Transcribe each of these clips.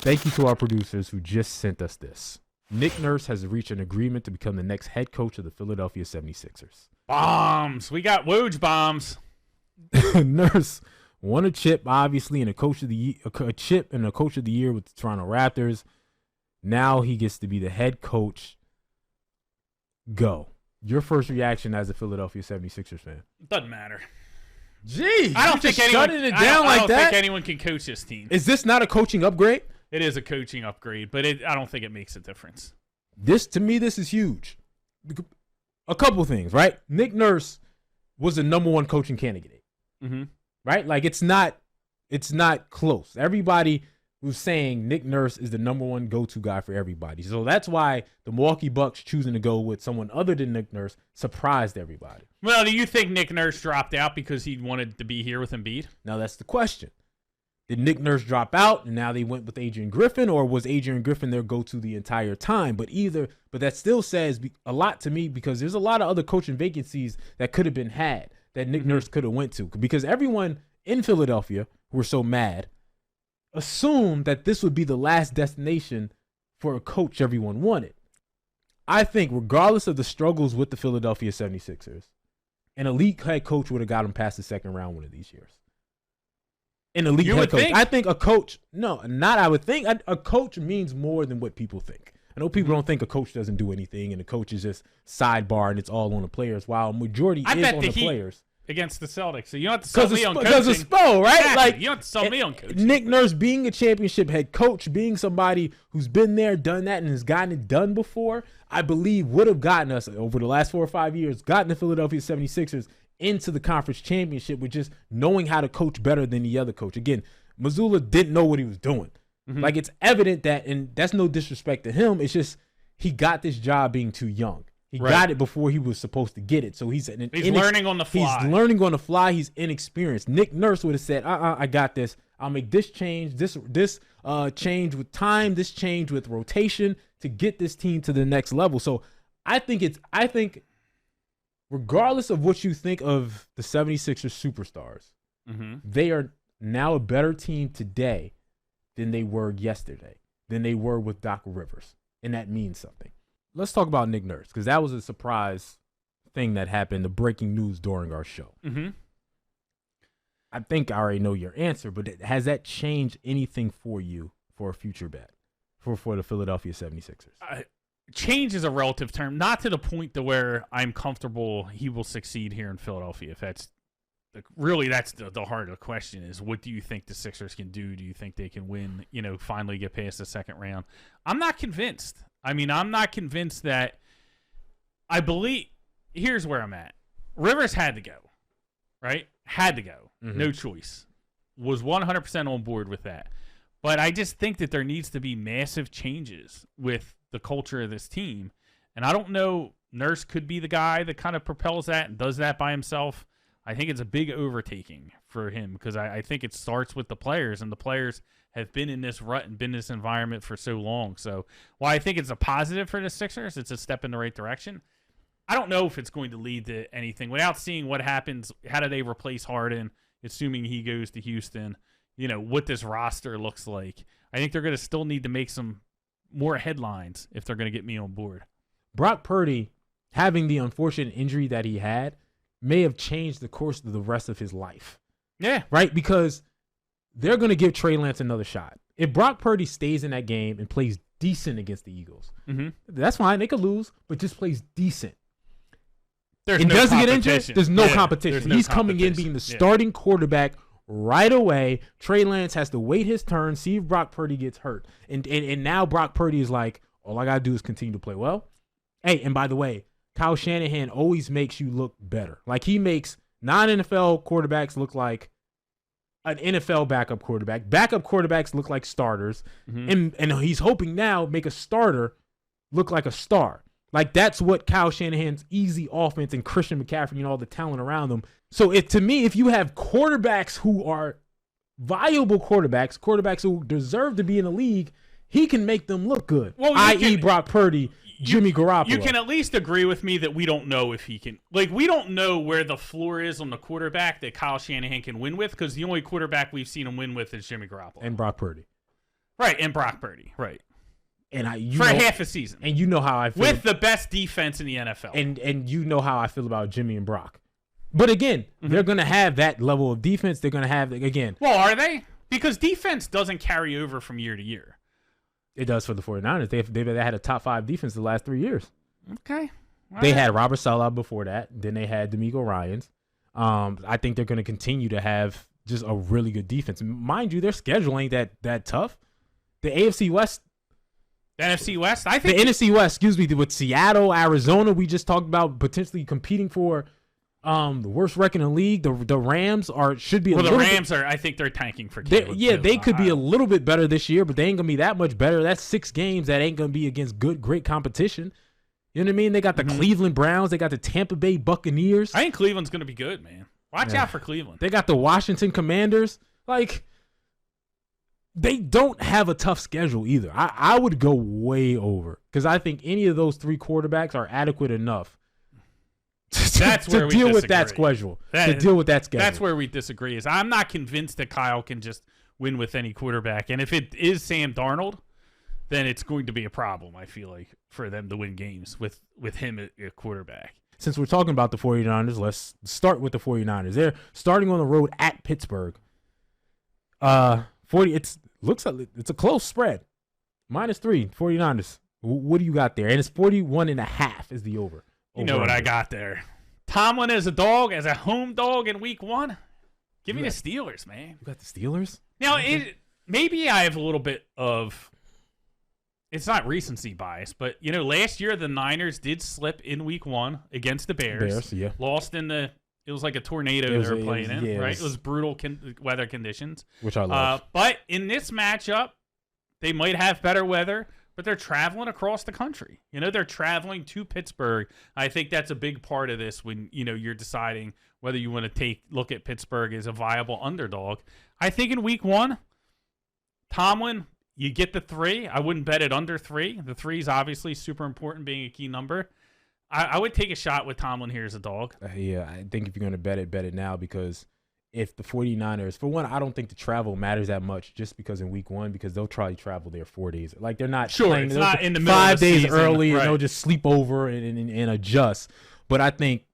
Thank you to our producers who just sent us this. Nick Nurse has reached an agreement to become the next head coach of the Philadelphia 76ers. Bombs. We got Woj bombs. Nurse won a chip, obviously, and a coach of the year with the Toronto Raptors. Now he gets to be the head coach. Go. Your first reaction as a Philadelphia 76ers fan? Doesn't matter. Jeez, I don't think anyone shutting it down I like don't that. think anyone can coach this team. Is this not a coaching upgrade? It is a coaching upgrade, but I don't think it makes a difference. To me, this is huge. A couple things, right? Nick Nurse was the number one coaching candidate, right? Like it's not close. Everybody was saying Nick Nurse is the number one go-to guy for everybody. So that's why the Milwaukee Bucks choosing to go with someone other than Nick Nurse surprised everybody. Well, do you think Nick Nurse dropped out because he wanted to be here with Embiid? Now that's the question. Did Nick Nurse drop out and now they went with Adrian Griffin, or was Adrian Griffin their go-to the entire time? But that still says a lot to me, because there's a lot of other coaching vacancies that could have been had that Nick Nurse could have went to, because everyone in Philadelphia who were so mad assumed that this would be the last destination for a coach everyone wanted. I think regardless of the struggles with the Philadelphia 76ers, an elite head coach would have got him past the second round one of these years. An elite head coach. I think a coach, I would think. A coach means more than what people think. I know people don't think a coach doesn't do anything and a coach is just sidebar and it's all on the players, while a majority is on the players. Against the Celtics. So you don't have to sell me on coaching. Because of Spo, right? Exactly. Like, you don't have to sell me on coaching. Nick Nurse being a championship head coach, being somebody who's been there, done that, and has gotten it done before, I believe would have gotten us, over the last 4 or 5 years, gotten the Philadelphia 76ers into the conference championship with just knowing how to coach better than the other coach. Again, Mazzulla didn't know what he was doing. Like, it's evident that, and that's no disrespect to him, it's just he got this job being too young. He got it before he was supposed to get it. So he's learning on the fly. He's learning on the fly. He's inexperienced. Nick Nurse would have said, I got this. I'll make this change, this change with time, this change with rotation to get this team to the next level. So I think regardless of what you think of the 76ers superstars, they are now a better team today than they were yesterday, than they were with Doc Rivers. And that means something. Let's talk about Nick Nurse, because that was a surprise thing that happened, the breaking news during our show. I think I already know your answer, but has that changed anything for you for a future bet for the Philadelphia 76ers? Change is a relative term, not to the point to where I'm comfortable he will succeed here in Philadelphia. If that's the heart of the question is, what do you think the Sixers can do? Do you think they can win, finally get past the second round? I'm not convinced. I'm not convinced that here's where I'm at. Rivers had to go, right? Had to go. No choice. Was 100% on board with that. But I just think that there needs to be massive changes with the culture of this team. And I don't know, Nurse could be the guy that kind of propels that and does that by himself. I think it's a big overtaking for him, because I think it starts with the players, and the players have been in this rut and been in this environment for so long. So while I think it's a positive for the Sixers, it's a step in the right direction. I don't know if it's going to lead to anything without seeing what happens. How do they replace Harden, assuming he goes to Houston? What this roster looks like. I think they're going to still need to make some more headlines if they're going to get me on board. Brock Purdy, having the unfortunate injury that he had, may have changed the course of the rest of his life. Yeah. Right? Because they're going to give Trey Lance another shot. If Brock Purdy stays in that game and plays decent against the Eagles, that's fine. They could lose, but just plays decent. Doesn't get injured, there's no competition. He's coming in being the starting quarterback right away. Trey Lance has to wait his turn, see if Brock Purdy gets hurt. And now Brock Purdy is like, all I got to do is continue to play well. Hey, and by the way, Kyle Shanahan always makes you look better. Like, he makes non-NFL quarterbacks look like an NFL backup quarterback. Backup quarterbacks look like starters. And he's hoping now make a starter look like a star. Like, that's what Kyle Shanahan's easy offense and Christian McCaffrey and all the talent around them. So to me, if you have quarterbacks who are viable quarterbacks who deserve to be in the league, he can make them look good, i.e. Brock Purdy, Jimmy Garoppolo. You can at least agree with me that we don't know if he can. Like, we don't know where the floor is on the quarterback that Kyle Shanahan can win with, because the only quarterback we've seen him win with is Jimmy Garoppolo. And Brock Purdy. Right, and Brock Purdy. Right. And for half a season. And you know how I feel. With the best defense in the NFL. And you know how I feel about Jimmy and Brock. But again, they're going to have that level of defense. They're going to have, again. Well, are they? Because defense doesn't carry over from year to year. It does for the 49ers. They had a top 5 defense the last 3 years. Okay. They had Robert Saleh before that. Then they had D'Amico Ryans. I think they're going to continue to have just a really good defense. Mind you, their schedule ain't that tough. The AFC West. The NFC West? I think the NFC West, excuse me, with Seattle, Arizona, we just talked about potentially competing for the worst record in the league. The Rams should be. Well, the Rams are. I think they're tanking for Caleb. They could be a little bit better this year, but they ain't gonna be that much better. That's 6 games that ain't gonna be against great competition. You know what I mean? They got the Cleveland Browns. They got the Tampa Bay Buccaneers. I think Cleveland's gonna be good, man. Watch out for Cleveland. They got the Washington Commanders. Like, they don't have a tough schedule either. I would go way over because I think any of those 3 quarterbacks are adequate enough. To deal with that schedule. That's where we disagree. Is I'm not convinced that Kyle can just win with any quarterback, and if it is Sam Darnold, then it's going to be a problem. I feel like for them to win games with him at quarterback. Since we're talking about the 49ers, let's start with the 49ers. They're starting on the road at Pittsburgh. Looks like it's a close spread. -3 49ers. What do you got there? And it's 41.5 is the over. You know what I got there. Tomlin as a dog, as a home dog in week 1. Give me the Steelers, man. You got the Steelers? Now, maybe I have a little bit of, it's not recency bias, but, last year the Niners did slip in week 1 against the Bears. Yeah. Lost it was like a tornado they were playing in, right? It was brutal weather conditions. Which I love. But in this matchup, they might have better weather. But they're traveling across the country. They're traveling to Pittsburgh. I think that's a big part of this when, you're deciding whether you want to look at Pittsburgh as a viable underdog. I think in week 1, Tomlin, you get the 3. I wouldn't bet it under 3. The 3 is obviously super important, being a key number. I would take a shot with Tomlin here as a dog. Yeah, I think if you're going to bet it now because if the 49ers, for one, I don't think the travel matters that much just because in week 1, because they'll try to travel there 4 days. Like, they're not it's not in the middle 5 of the days season, early, right. and they'll just sleep over and adjust. But I think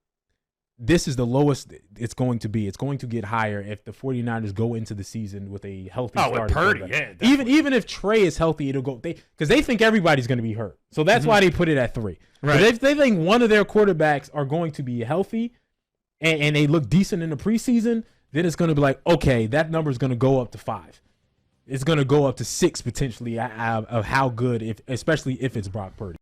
this is the lowest it's going to be. It's going to get higher if the 49ers go into the season with a healthy starting with Purdy, quarterback. yeah. Even if Trey is healthy, it'll go because they think everybody's going to be hurt. So that's why they put it at 3. Right. If they think one of their quarterbacks are going to be healthy and they look decent in the preseason, then it's going to be like, okay, that number is going to go up to 5. It's going to go up to 6 potentially of how good, especially if it's Brock Purdy.